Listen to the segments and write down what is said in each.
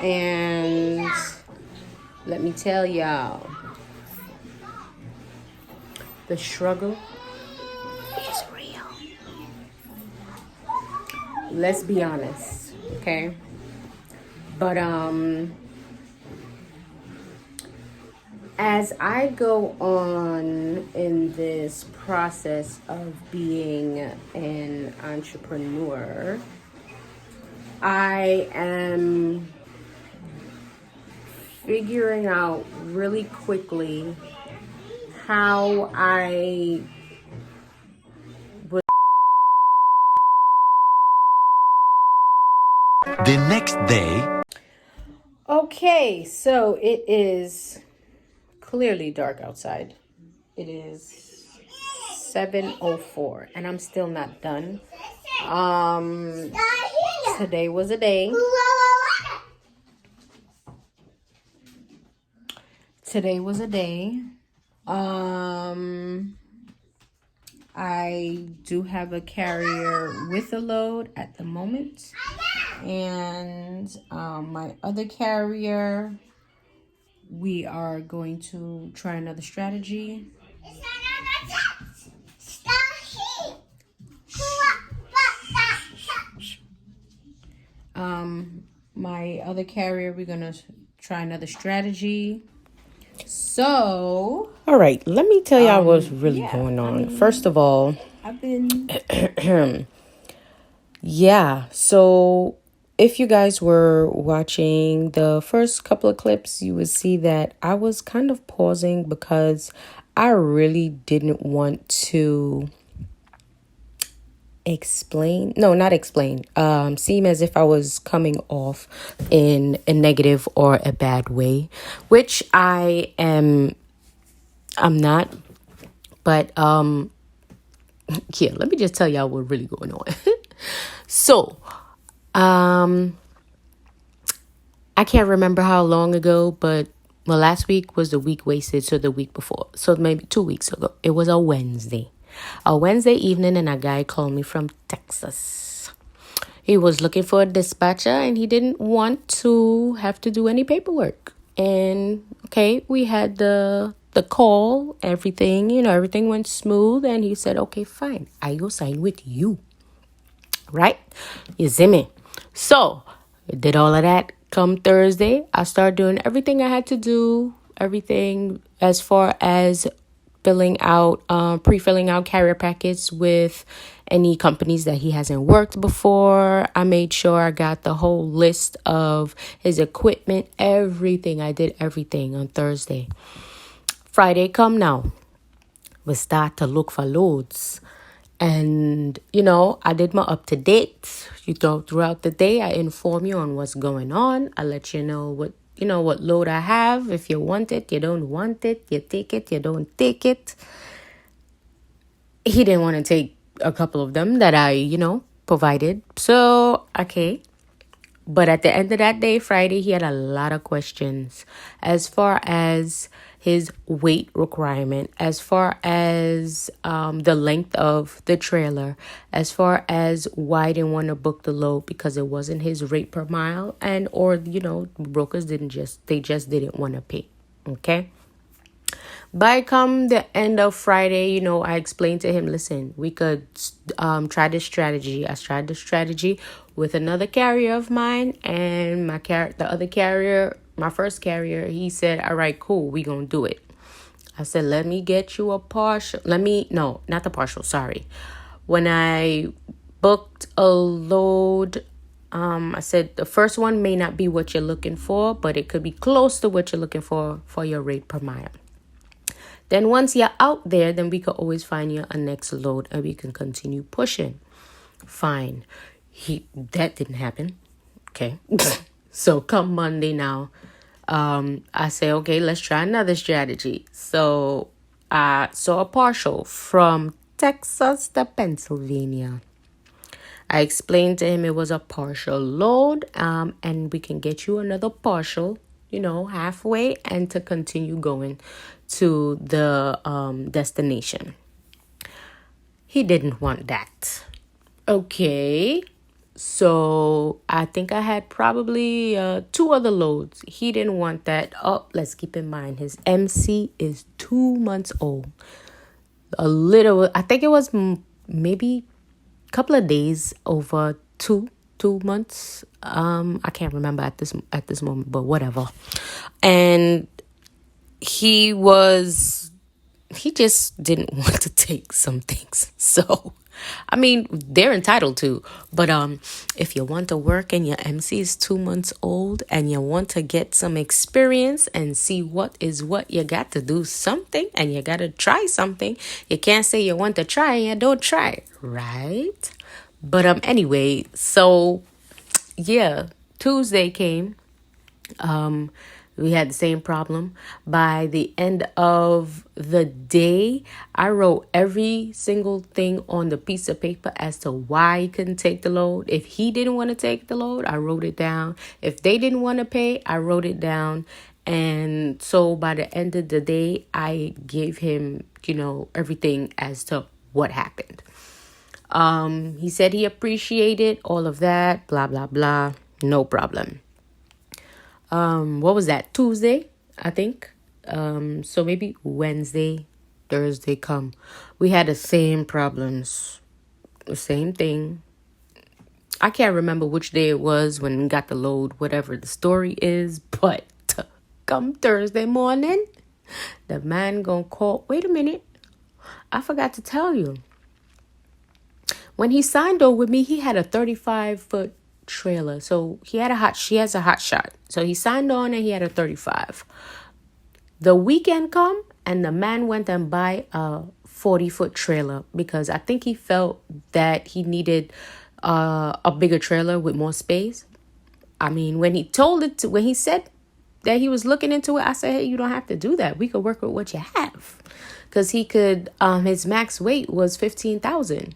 And let me tell y'all, the struggle is real. Let's be honest, okay? But as I go on in this process of being an entrepreneur, I am figuring out really quickly how I would. The next day. Okay, so it is clearly dark outside. It is 7:04 and I'm still not done. Today was a day. Today was a day. I do have a carrier with a load at the moment. And my other carrier, we are going to try another strategy. My other carrier, we're gonna try another strategy. So, all right, let me tell y'all what's really going on. First of all, I've been yeah. So if you guys were watching the first couple of clips, you would see that I was kind of pausing because I really didn't want to seem as if I was coming off in a negative or a bad way, which I'm not. But yeah, let me just tell y'all what's really going on. So I can't remember how long ago, but last week was the week wasted, so the week before, so maybe 2 weeks ago, it was a Wednesday evening, and a guy called me from Texas. He was looking for a dispatcher, and he didn't want to have to do any paperwork. And okay, we had the call, everything, everything went smooth, and he said, okay, fine, I go sign with you. Right? You see me? So, I did all of that. Come Thursday, I started doing everything I had to do, everything as far as pre-filling out carrier packets with any companies that he hasn't worked before. I made sure I got the whole list of his equipment, everything. I did everything on Thursday. Friday come now. We start to look for loads. And, I did my up-to-date. Throughout the day, I inform you on what's going on. I let you know what load I have. If you want it, you don't want it. You take it, you don't take it. He didn't want to take a couple of them that I, provided. So, okay. But at the end of that day, Friday, he had a lot of questions as far as his weight requirement, as far as the length of the trailer, as far as why I didn't want to book the load because it wasn't his rate per mile, and or brokers just didn't want to pay. Okay. By come the end of Friday, I explained to him, listen, we could try this strategy. I tried this strategy with another carrier of mine, and the other carrier, my first carrier, he said, all right, cool, we gonna do it. I said, let me get you a partial. Not the partial, sorry. When I booked a load, I said the first one may not be what you're looking for, but it could be close to what you're looking for your rate per mile. Then once you're out there, then we could always find you a next load and we can continue pushing. Fine. That didn't happen. Okay. So come Monday now, I say, okay, let's try another strategy. So I saw a partial from Texas to Pennsylvania. I explained to him it was a partial load, and we can get you another partial, halfway, and to continue going to the destination. He didn't want that. Okay. So I think I had probably two other loads. He didn't want that. Oh, let's keep in mind his MC is 2 months old. A little, I think it was maybe a couple of days over two months. I can't remember at this moment, but whatever. And he was he just didn't want to take some things. So, I mean, they're entitled to. But if you want to work and your MC is 2 months old and you want to get some experience and see what is what, you got to do something and you got to try something. You can't say you want to try and you don't try, right? But anyway, so yeah, Tuesday came. We had the same problem. By the end of the day, I wrote every single thing on the piece of paper as to why he couldn't take the load. If he didn't want to take the load, I wrote it down. If they didn't want to pay, I wrote it down. And so by the end of the day, I gave him, everything as to what happened. He said he appreciated all of that, blah, blah, blah. No problem. What was that? Tuesday, I think. So maybe Wednesday, Thursday come. We had the same problems. The same thing. I can't remember which day it was when we got the load, whatever the story is, but come Thursday morning, the man gonna call. Wait a minute. I forgot to tell you. When he signed over with me, he had a 35-foot trailer. So he has a hot shot. So he signed on and he had a 35. The weekend come and the man went and buy a 40-foot trailer because I think he felt that he needed a bigger trailer with more space. I mean, when he said that he was looking into it, I said, hey, you don't have to do that. We could work with what you have. Because he could, his max weight was 15,000.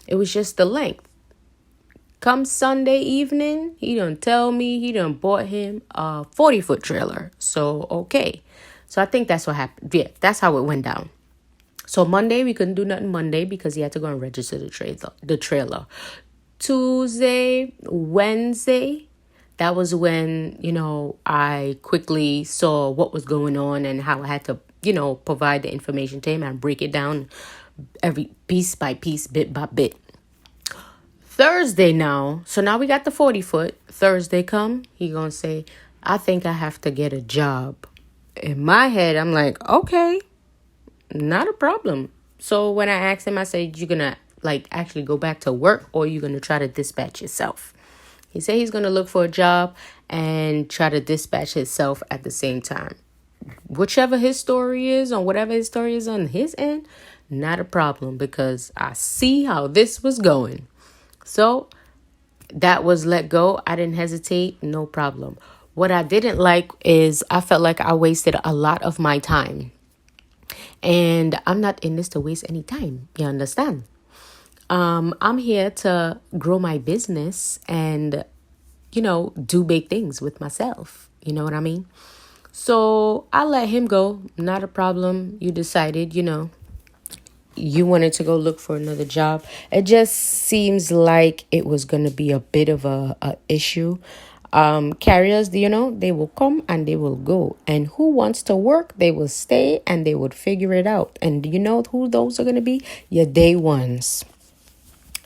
It was just the length. Come Sunday evening, he done tell me he done bought him a 40-foot trailer. So, okay. So I think that's what happened. Yeah, that's how it went down. So Monday, we couldn't do nothing Monday because he had to go and register the trailer. Tuesday, Wednesday, that was when, I quickly saw what was going on and how I had to, provide the information to him and break it down every piece by piece, bit by bit. Thursday now. So now we got the 40-foot. Thursday come, he gonna say, I think I have to get a job. In my head, I'm like, okay, not a problem. So when I asked him, I said, you gonna actually go back to work or you gonna try to dispatch yourself? He said he's gonna look for a job and try to dispatch himself at the same time. Whichever his story is or whatever his story is on his end, not a problem because I see how this was going. So that was let go. I didn't hesitate. No problem. What I didn't like is I felt like I wasted a lot of my time. And I'm not in this to waste any time. You understand? I'm here to grow my business and, do big things with myself. You know what I mean? So I let him go. Not a problem. You decided, you wanted to go look for another job. It just seems like it was going to be a bit of a issue. Carriers, they will come and they will go. And who wants to work, they will stay and they would figure it out. And do you know who those are going to be? Your day ones.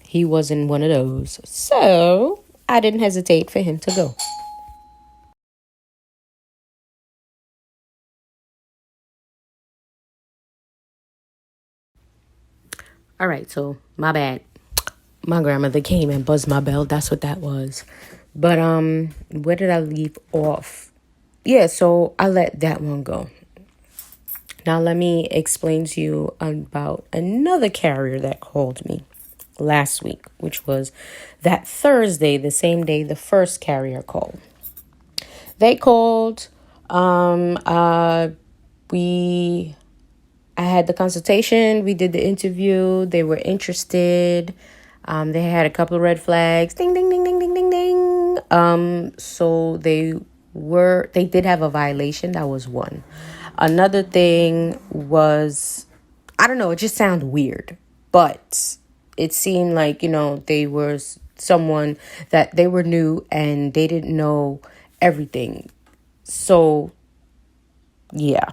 He wasn't one of those. So I didn't hesitate for him to go. All right, so my bad. My grandmother came and buzzed my bell. That's what that was. But where did I leave off? Yeah, so I let that one go. Now let me explain to you about another carrier that called me last week, which was that Thursday, the same day the first carrier called. They called. I had the consultation. We did the interview. They were interested. They had a couple of red flags. Ding, ding, ding, ding, ding, ding, ding. So they did have a violation. That was one. Another thing was, I don't know, it just sounded weird. But it seemed like, they were someone that they were new and they didn't know everything. So, yeah.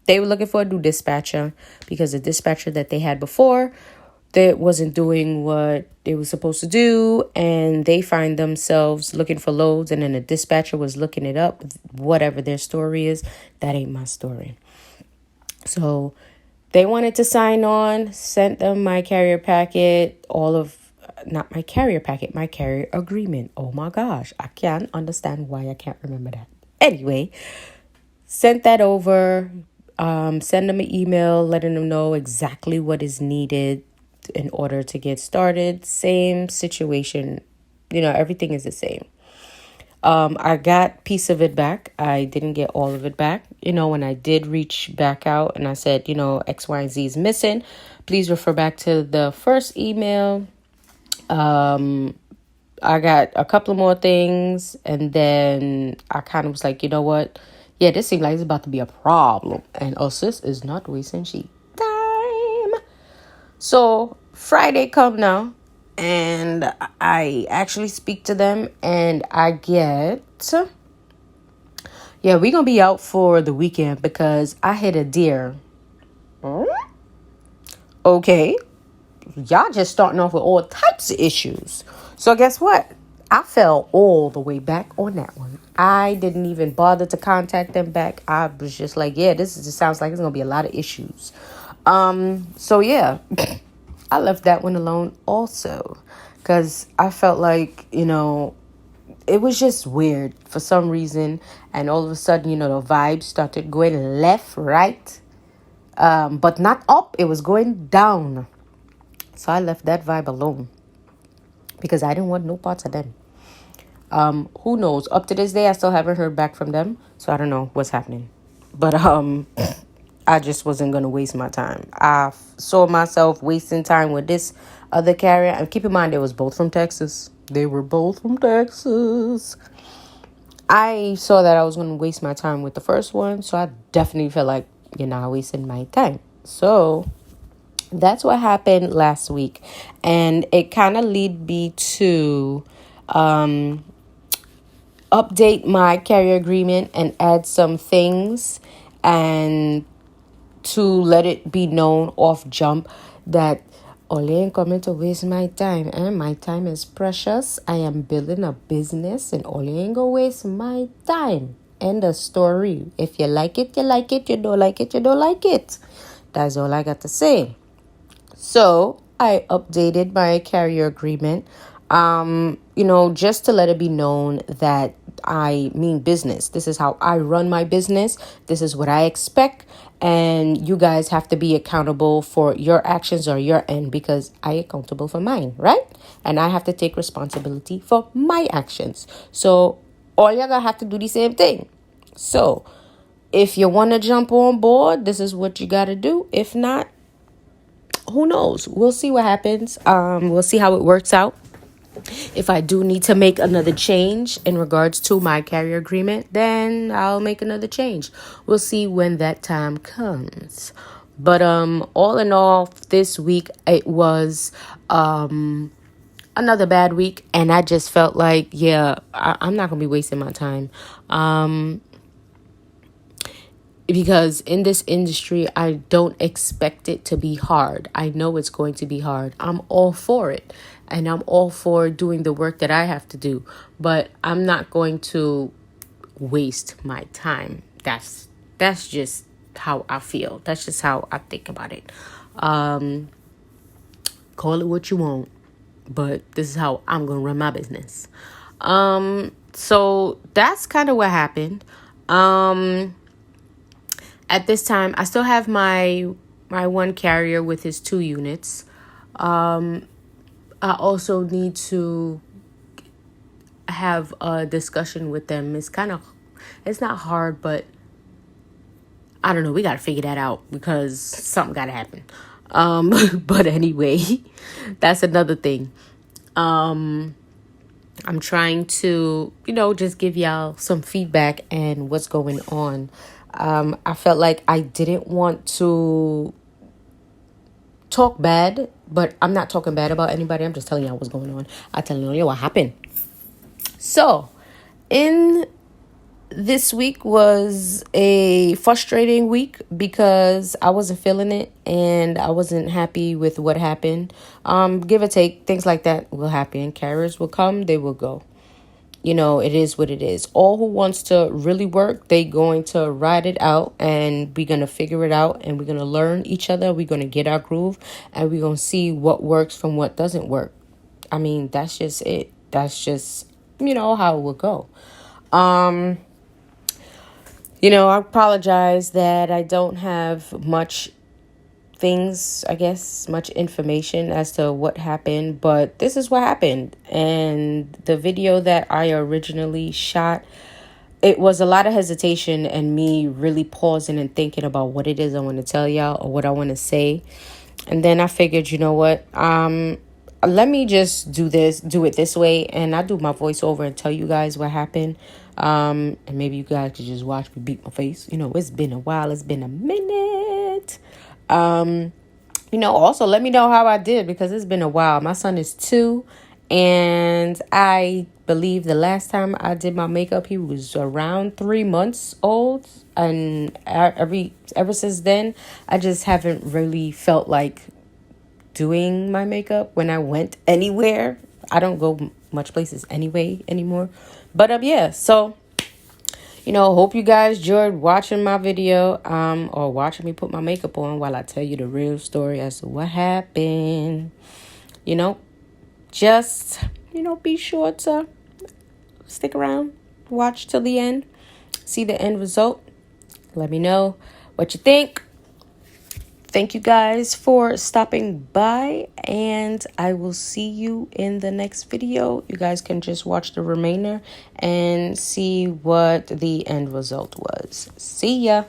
They were looking for a new dispatcher because the dispatcher that they had before that wasn't doing what they were supposed to do, and they find themselves looking for loads, and then the dispatcher was looking it up. Whatever their story is, that ain't my story. So they wanted to sign on, sent them my carrier packet, not my carrier packet, my carrier agreement. Oh my gosh, I can't understand why I can't remember that. Anyway, sent that over, send them an email letting them know exactly what is needed in order to get started. Same situation, everything is the same. I got piece of it back. I didn't get all of it back. When I did reach back out and I said, X, Y, and Z is missing, please refer back to the first email. I got a couple of more things, and then I kind of was like, you know what? Yeah, this seems like it's about to be a problem. And sis is not wasting she time. So Friday come now, and I actually speak to them, and I get, yeah, we're going to be out for the weekend because I hit a deer. Okay. Y'all just starting off with all types of issues. So guess what? I fell all the way back on that one. I didn't even bother to contact them back. I was just like, yeah, this just sounds like it's going to be a lot of issues. So yeah, I left that one alone also because I felt like, it was just weird for some reason. And all of a sudden, the vibes started going left, right, but not up. It was going down. So I left that vibe alone because I didn't want no parts of them. Who knows? Up to this day, I still haven't heard back from them. So I don't know what's happening. But I just wasn't going to waste my time. I saw myself wasting time with this other carrier. And keep in mind, they was both from Texas. They were both from Texas. I saw that I was going to waste my time with the first one. So I definitely felt like you're not wasting my time. So that's what happened last week. And it kind of lead me to update my carrier agreement and add some things, and to let it be known off jump that Ole ain't coming to waste my time, and my time is precious. I am building a business, and Ole ain't gonna waste my time. End of story. If you like it, you like it. You don't like it, you don't like it. That's all I got to say. So I updated my carrier agreement, just to let it be known that I mean business. This is how I run my business. This is what I expect. And you guys have to be accountable for your actions or your end because I accountable for mine, right? And I have to take responsibility for my actions. So all y'all gonna have to do the same thing. So if you want to jump on board, this is what you got to do. If not, who knows? We'll see what happens. We'll see how it works out. If I do need to make another change in regards to my carrier agreement, then I'll make another change. We'll see when that time comes. But all in all, this week it was another bad week, and I just felt like, yeah, I'm not gonna be wasting my time. Because in this industry, I don't expect it to be hard. I know it's going to be hard. I'm all for it. And I'm all for doing the work that I have to do. But I'm not going to waste my time. That's just how I feel. That's just how I think about it. Call it what you want. But this is how I'm going to run my business. So that's kind of what happened. At this time, I still have my one carrier with his 2 units. I also need to have a discussion with them. It's not hard, but I don't know. We got to figure that out because something got to happen. But anyway, that's another thing. I'm trying to, just give y'all some feedback and what's going on. I felt like I didn't want to talk bad But I'm not talking bad about anybody. I'm just telling y'all what's going on. I telling you what happened. So, in this week was a frustrating week because I wasn't feeling it and I wasn't happy with what happened. Give or take, things like that will happen. Carriers will come, they will go. You know, it is what it is. All who wants to really work, they going to ride it out and we're going to figure it out and we're going to learn each other. We're going to get our groove and we're going to see what works from what doesn't work. I mean, that's just it. That's just, how it will go. I apologize that I don't have much much information as to what happened, but this is what happened. And the video that I originally shot, it was a lot of hesitation and me really pausing and thinking about what it is I want to tell y'all or what I want to say. And then I figured, you know what? Let me just do it this way, and I do my voiceover and tell you guys what happened. And maybe you guys could just watch me beat my face. It's been a while. It's been a minute. Also let me know how I did because it's been a while. My son is 2, and I believe the last time I did my makeup, he was around 3 months old. And ever since then, I just haven't really felt like doing my makeup when I went anywhere. I don't go much places anyway anymore. But yeah, so hope you guys enjoyed watching my video or watching me put my makeup on while I tell you the real story as to what happened. Just be sure to stick around, watch till the end, see the end result. Let me know what you think. Thank you guys for stopping by, and I will see you in the next video. You guys can just watch the remainder and see what the end result was. See ya.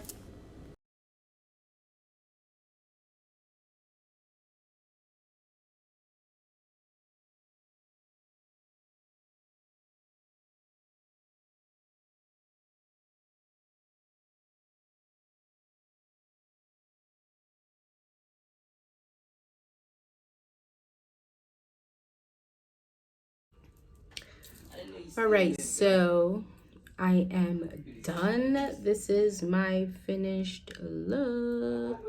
All right, so I am done. This is my finished look.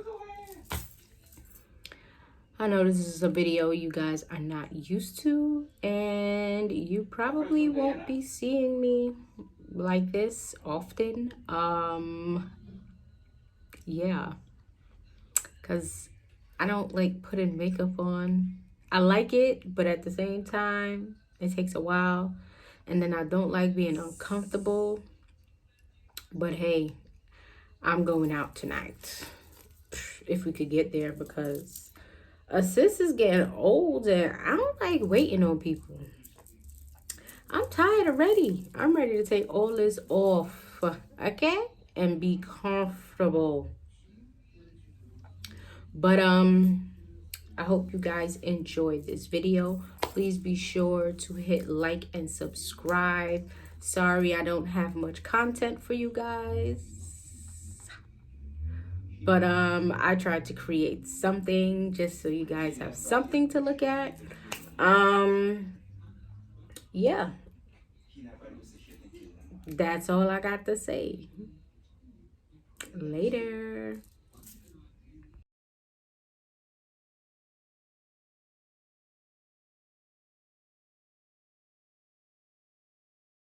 I know this is a video you guys are not used to, and you probably won't be seeing me like this often. Yeah, because I don't like putting makeup on. I like it, but at the same time, it takes a while. And then I don't like being uncomfortable. But hey, I'm going out tonight. If we could get there, because a sis is getting old and I don't like waiting on people. I'm tired already. I'm ready to take all this off, okay? And be comfortable. But I hope you guys enjoyed this video. Please be sure to hit like and subscribe. Sorry I don't have much content for you guys. But I tried to create something just so you guys have something to look at. Yeah. That's all I got to say. Later.